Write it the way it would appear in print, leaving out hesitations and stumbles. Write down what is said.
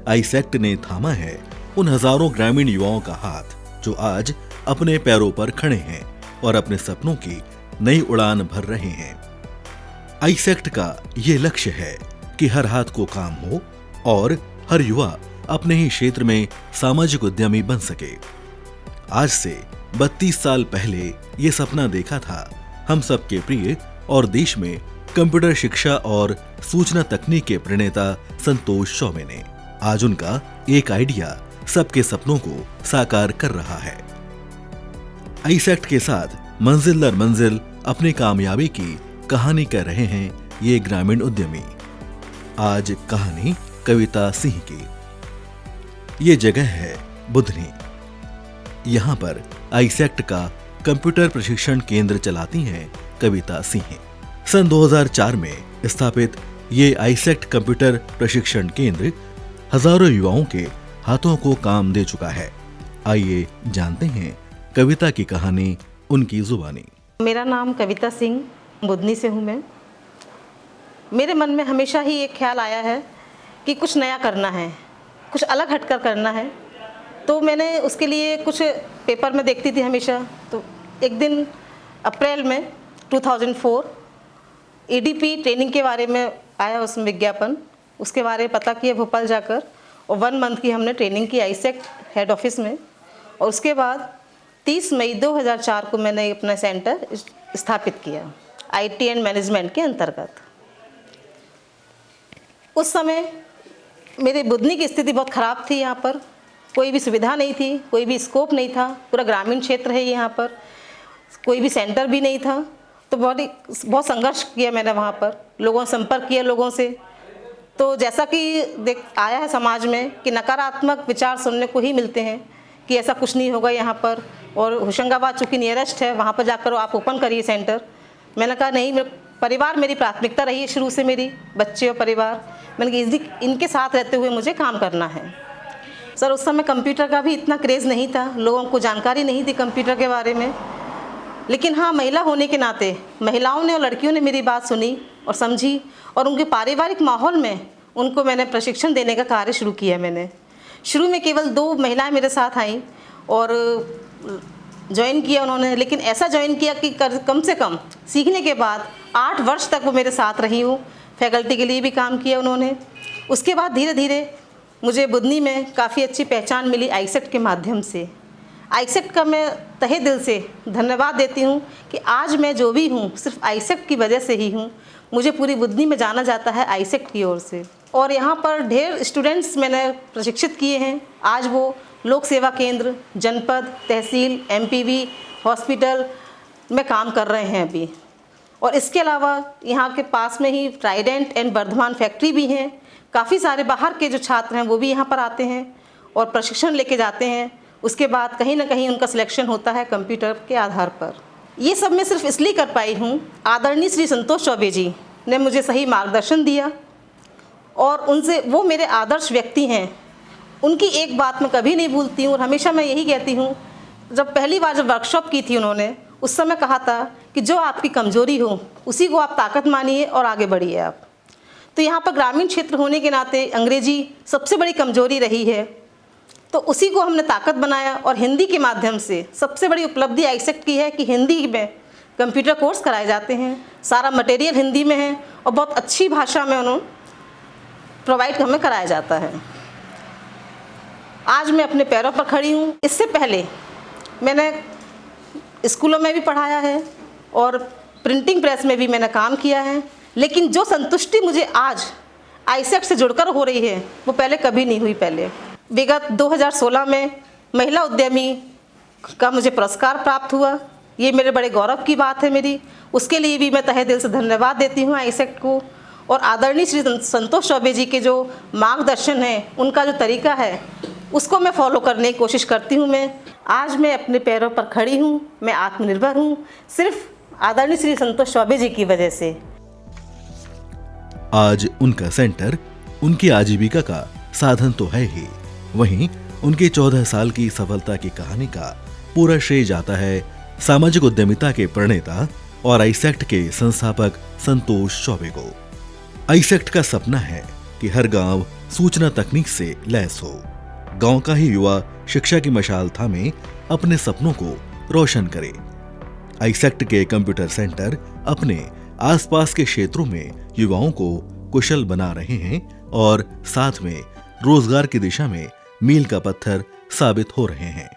AISECT ने थामा है उन हजारों ग्रामीण युवाओं का हाथ जो आज अपने पैरों पर खड़े हैं और अपने सपनों की नई उड़ान भर रहे हैं। आईसेक्ट का ये लक्ष्य है कि हर हाथ को काम हो और हर युवा अपने ही क्षेत्र में सामाजिक उद्यमी बन सके। आज से 32 साल पहले ये सपना देखा था हम सबके प्रिय और देश में कंप्यूटर शिक्षा और सूचना तकनीक के प्रणेता संतोष चौबे ने। आज उनका एक आइडिया सबके सपनों को साकार कर रहा है। आईसेक्ट के साथ मंजिल दर मंजिल अपनी कामयाबी की कहानी कह रहे हैं ये ग्रामीण उद्यमी। आज कहानी कविता सिंह की। ये जगह है बुधनी। यहाँ पर आईसेक्ट का कंप्यूटर प्रशिक्षण केंद्र चलाती हैं कविता सिंह। सन 2004 में स्थापित ये आईसेक्ट कंप्यूटर प्रशिक्षण केंद्र हजारों युवाओं के हाथों को काम दे चुका है। आइए जानते हैं कविता की कहानी उनकी जुबानी। मेरा नाम कविता सिंह, बुधनी से हूँ मैं। मेरे मन में हमेशा ही एक ख्याल आया है कि कुछ नया करना है, कुछ अलग हटकर करना है। तो मैंने उसके लिए कुछ पेपर में देखती थी हमेशा। तो एक दिन अप्रैल में 2004 एडीपी ट्रेनिंग के बारे में आया, उसमें विज्ञापन, उसके बारे में पता किया भोपाल जाकर, और 1 मंथ की हमने ट्रेनिंग की आईसेक्ट हेड ऑफिस में। और उसके बाद 30 मई 2004 को मैंने अपना सेंटर स्थापित किया आईटी एंड मैनेजमेंट के अंतर्गत। उस समय मेरे बुधनी की स्थिति बहुत ख़राब थी। यहाँ पर कोई भी सुविधा नहीं थी, कोई भी स्कोप नहीं था। पूरा ग्रामीण क्षेत्र है यहाँ पर, कोई भी सेंटर भी नहीं था। तो बहुत संघर्ष किया मैंने वहाँ पर, लोगों से संपर्क किया लोगों से। तो जैसा कि आया है समाज में कि नकारात्मक विचार सुनने को ही मिलते हैं कि ऐसा कुछ नहीं होगा यहाँ पर, और होशंगाबाद चूँकि नियरेस्ट है, वहाँ पर जाकर आप ओपन करिए सेंटर। मैंने कहा नहीं, परिवार मेरी प्राथमिकता रही है शुरू से, मेरी बच्चे और परिवार। मैंने कहा इनके साथ रहते हुए मुझे काम करना है। सर उस समय कंप्यूटर का भी इतना क्रेज़ नहीं था, लोगों को जानकारी नहीं थी कंप्यूटर के बारे में। लेकिन हाँ, महिला होने के नाते महिलाओं ने और लड़कियों ने मेरी बात सुनी और समझी, और उनके पारिवारिक माहौल में उनको मैंने प्रशिक्षण देने का कार्य शुरू किया। मैंने शुरू में केवल 2 महिलाएं मेरे साथ आईं और ज्वाइन किया उन्होंने। लेकिन ऐसा ज्वाइन किया कि कम से कम सीखने के बाद 8 वर्ष तक वो मेरे साथ रही हूँ। फैकल्टी के लिए भी काम किया उन्होंने। उसके बाद धीरे धीरे मुझे बुधनी में काफ़ी अच्छी पहचान मिली आईसेक्ट के माध्यम से। आईसेक्ट का मैं तहे दिल से धन्यवाद देती हूँ कि आज मैं जो भी हूँ सिर्फ आईसेक्ट की वजह से ही हूँ। मुझे पूरी बुधनी में जाना जाता है आईसेक्ट की ओर से। और यहाँ पर ढेर स्टूडेंट्स मैंने प्रशिक्षित किए हैं। आज वो लोक सेवा केंद्र, जनपद, तहसील, एमपीवी, हॉस्पिटल में काम कर रहे हैं अभी। और इसके अलावा यहाँ के पास में ही ट्राइडेंट एंड वर्धमान फैक्ट्री भी हैं। काफ़ी सारे बाहर के जो छात्र हैं वो भी यहाँ पर आते हैं और प्रशिक्षण लेके जाते हैं। उसके बाद कहीं ना कहीं उनका सिलेक्शन होता है कंप्यूटर के आधार पर। ये सब मैं सिर्फ इसलिए कर पाई हूँ, आदरणीय श्री संतोष चौबे जी ने मुझे सही मार्गदर्शन दिया, और उनसे, वो मेरे आदर्श व्यक्ति हैं। उनकी एक बात मैं कभी नहीं भूलती हूँ और हमेशा मैं यही कहती हूँ। जब पहली बार जब वर्कशॉप की थी उन्होंने, उस समय कहा था कि जो आपकी कमज़ोरी हो उसी को आप ताकत मानिए और आगे बढ़िए आप। तो यहाँ पर ग्रामीण क्षेत्र होने के नाते अंग्रेजी सबसे बड़ी कमज़ोरी रही है, तो उसी को हमने ताकत बनाया। और हिंदी के माध्यम से सबसे बड़ी उपलब्धि आईसेक्ट की है कि हिंदी में कंप्यूटर कोर्स कराए जाते हैं। सारा मटेरियल हिंदी में है और बहुत अच्छी भाषा में उन्होंने प्रोवाइड हमें कराया जाता है। आज मैं अपने पैरों पर खड़ी हूँ। इससे पहले मैंने स्कूलों में भी पढ़ाया है और प्रिंटिंग प्रेस में भी मैंने काम किया है। लेकिन जो संतुष्टि मुझे आज आईसेक्ट से जुड़कर हो रही है वो पहले कभी नहीं हुई। पहले विगत 2016 में महिला उद्यमी का मुझे पुरस्कार प्राप्त हुआ। ये मेरे बड़े गौरव की बात है मेरी। उसके लिए भी मैं तहे दिल से धन्यवाद देती हूँ आईसेक्ट को। और आदरणीय श्री संतोष चौबे जी के जो मार्गदर्शन है, उनका जो तरीका है, उसको मैं फॉलो करने की कोशिश करती हूँ। आज मैं अपने पैरों पर खड़ी हूँ, मैं आत्मनिर्भर हूँ, सिर्फ आदरणीय श्री संतोष चौबे जी की वजह से। आज उनका सेंटर उनकी आजीविका का साधन तो है ही, वहीं उनकी 14 साल की सफलता की कहानी का पूरा श्रेय जाता है सामाजिक उद्यमिता के प्रणेता और आईसेक्ट के संस्थापक संतोष चौबे को। आईसेक्ट का सपना है कि हर गांव सूचना तकनीक से लैस हो। गांव का ही युवा शिक्षा की मशाल थामे अपने सपनों को रोशन करे। आईसेक्ट के कंप्यूटर सेंटर अपने आसपास के क्षेत्रों में युवाओं को कुशल बना रहे हैं और साथ में रोजगार की दिशा में मील का पत्थर साबित हो रहे हैं।